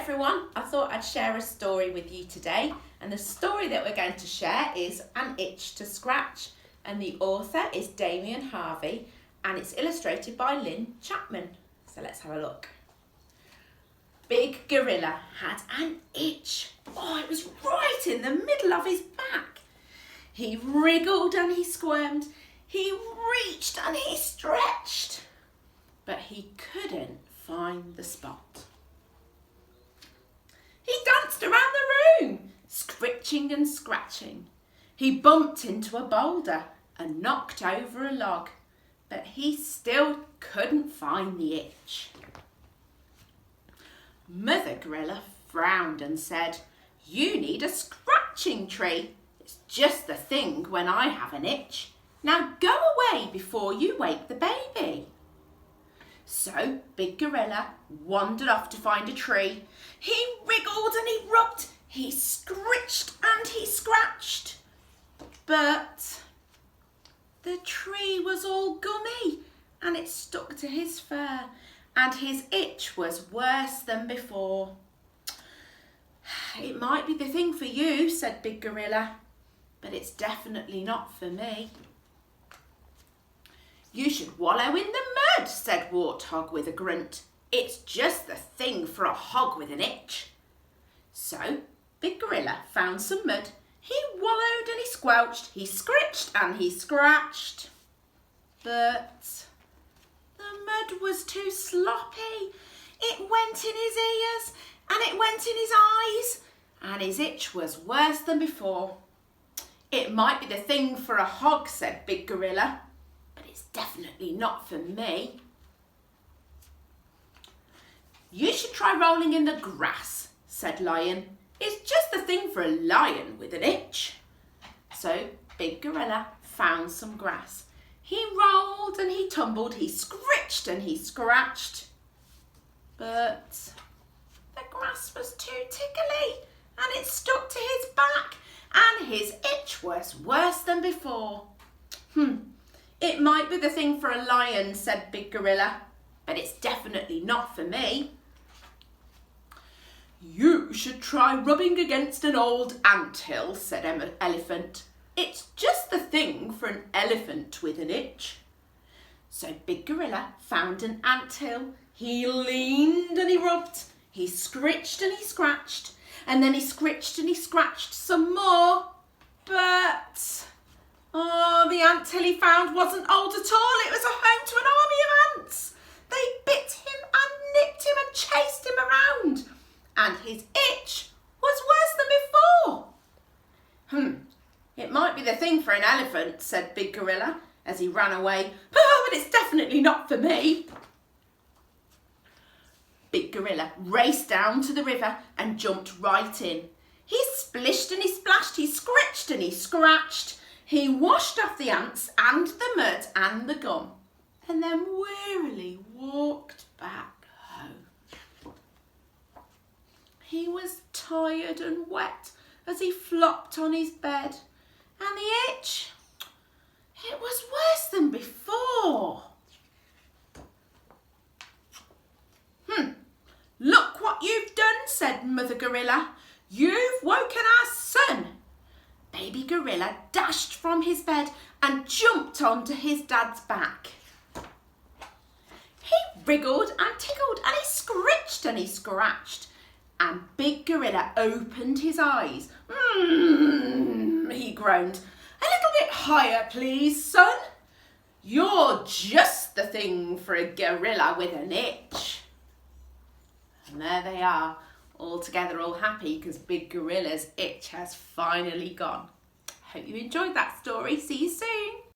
everyone, I thought I'd share a story with you today, and the story that we're going to share is An Itch to Scratch, and the author is Damian Harvey and it's illustrated by Lynn Chapman. So let's have a look. Big Gorilla had an itch. Oh, it was right in the middle of his back. He wriggled and he squirmed, he reached and he stretched, but he couldn't find the spot. He danced around the room, scritching and scratching. He bumped into a boulder and knocked over a log, but he still couldn't find the itch. Mother Gorilla frowned and said, "You need a scratching tree. It's just the thing when I have an itch. Now go away before you wake the baby." So Big Gorilla wandered off to find a tree. He wriggled and he rubbed, he scritched and he scratched. But the tree was all gummy and it stuck to his fur, and his itch was worse than before. "It might be the thing for you," said Big Gorilla, "but it's definitely not for me." "You should wallow in the mud," said Warthog with a grunt. "It's just the thing for a hog with an itch." So Big Gorilla found some mud. He wallowed and he squelched, he scritched and he scratched. But the mud was too sloppy. It went in his ears and it went in his eyes, and his itch was worse than before. "It might be the thing for a hog," said Big Gorilla, "but it's definitely not for me." "You should try rolling in the grass," said Lion. "It's just the thing for a lion with an itch." So Big Gorilla found some grass. He rolled and he tumbled, he scritched and he scratched. But the grass was too tickly and it stuck to his back, and his itch was worse than before. "It might be the thing for a lion," said Big Gorilla, "but it's definitely not for me." "You should try rubbing against an old anthill," said Elephant. "It's just the thing for an elephant with an itch." So Big Gorilla found an anthill. He leaned and he rubbed, he scritched and he scratched, and then he scritched and he scratched some more. But the anthill he found wasn't old at all. It was a home to an army of ants. They bit him and nipped him and chased him around, and his itch was worse than before. "It might be the thing for an elephant," said Big Gorilla as he ran away, "but it's definitely not for me." Big Gorilla raced down to the river and jumped right in. He splished and he splashed, he scritched and he scratched. He washed off the ants and the mud and the gum, and then wearily walked back home. He was tired and wet as he flopped on his bed, and the itch, it was worse than before. "Look what you've done," said Mother Gorilla. "You've woken our son." Baby Gorilla dashed from his bed and jumped onto his dad's back. He wriggled and tickled and he scritched and he scratched, and Big Gorilla opened his eyes. He groaned. "A little bit higher, please, son. You're just the thing for a gorilla with an itch." And there they are, all together, all happy, because Big Gorilla's itch has finally gone. Hope you enjoyed that story. See you soon.